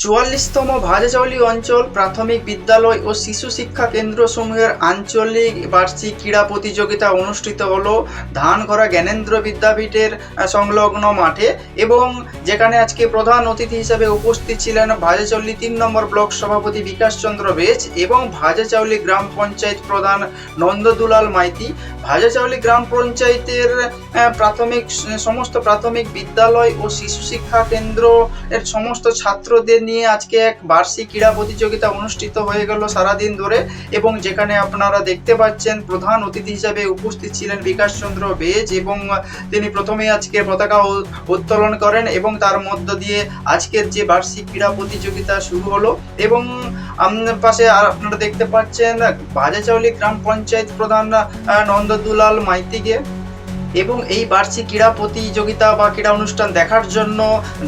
৪৪তম ভাজাচাউলী অঞ্চল প্রাথমিক বিদ্যালয় ও শিশু শিক্ষা কেন্দ্রসমূহের আঞ্চলিক বার্ষিক ক্রীড়া প্রতিযোগিতা অনুষ্ঠিত হলো ধানগড়া জ্ঞানেন্দ্র বিদ্যাপীঠের সংলগ্ন মাঠে, এবং যেখানে আজকে প্রধান অতিথি হিসেবে উপস্থিত ছিলেন ভাজাচাউলী ৩ নম্বর ব্লক সভাপতি বিকাশ চন্দ্র বেজ এবং ভাজাচাউলী গ্রাম পঞ্চায়েত প্রধান নন্দদুলাল মাইতি। ভাজাচাউলী গ্রাম পঞ্চায়েতের সমস্ত প্রাথমিক বিদ্যালয় ও শিশু শিক্ষা কেন্দ্র এর সমস্ত ছাত্রদের নিয়ে আজকে এক বার্ষিক ক্রীড়া প্রতিযোগিতা অনুষ্ঠিত হয়ে গেল সারাদিন ধরে, এবং যেখানে আপনারা দেখতে পাচ্ছেন প্রধান অতিথি হিসেবে উপস্থিত ছিলেন বিকাশ চন্দ্র বেজ, এবং তিনি প্রথমে আজকে পতাকা উত্তোলন করেন এবং তার মধ্য দিয়ে আজকের যে বার্ষিক ক্রীড়া প্রতিযোগিতা শুরু হলো। এবং পাশে আপনারা দেখতে পাচ্ছেন ভাজাচাউলী গ্রাম পঞ্চায়েত প্রধান নন্দদুলাল মাইতিকে। এবং এই বার্ষিক ক্রীড়া প্রতিযোগিতা বা ক্রীড়া অনুষ্ঠান দেখার জন্য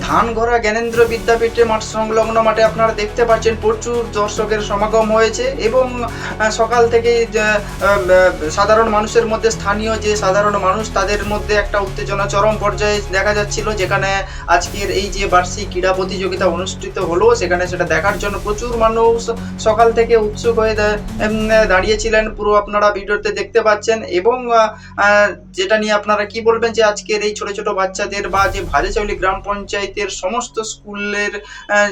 ধানগড়া জ্ঞানেন্দ্র বিদ্যাপীঠের মাঠ সংলগ্ন মাঠে আপনারা দেখতে পাচ্ছেন প্রচুর দর্শকের সমাগম হয়েছে, এবং সকাল থেকেই সাধারণ মানুষের মধ্যে স্থানীয় যে সাধারণ মানুষ তাদের মধ্যে একটা উত্তেজনা চরম পর্যায়ে দেখা যাচ্ছিল, যেখানে আজকের এই যে বার্ষিক ক্রীড়া প্রতিযোগিতা অনুষ্ঠিত হলো সেখানে সেটা দেখার জন্য প্রচুর মানুষ সকাল থেকে উৎসুক হয়ে দাঁড়িয়েছিলেন, পুরো আপনারা ভিডিওতে দেখতে পাচ্ছেন। এবং যেটা নিয়ে আপনারা কি বলবেন যে আজকের এই ছোট ছোট বাচ্চাদের বা যে ভাজাচাউলী গ্রাম পঞ্চায়েতের সমস্ত স্কুলের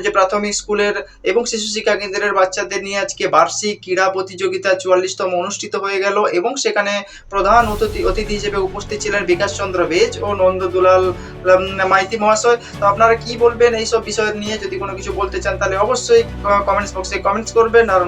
যে প্রাথমিক স্কুলের এবং শিশু শিক্ষা কেন্দ্রের বাচ্চাদের নিয়ে আজকে বার্ষিক ক্রীড়া প্রতিযোগিতা ৪৪তম অনুষ্ঠিত হয়ে গেল, এবং সেখানে প্রধান অতিথি হিসেবে উপস্থিত ছিলেন বিকাশ চন্দ্র বেজ ও নন্দদুলাল মাইতি মহাশয়। তো আপনারা কি বলবেন এইসব বিষয় নিয়ে? যদি কোনো কিছু বলতে চান তাহলে অবশ্যই কমেন্টস বক্সে কমেন্টস করবেন। আর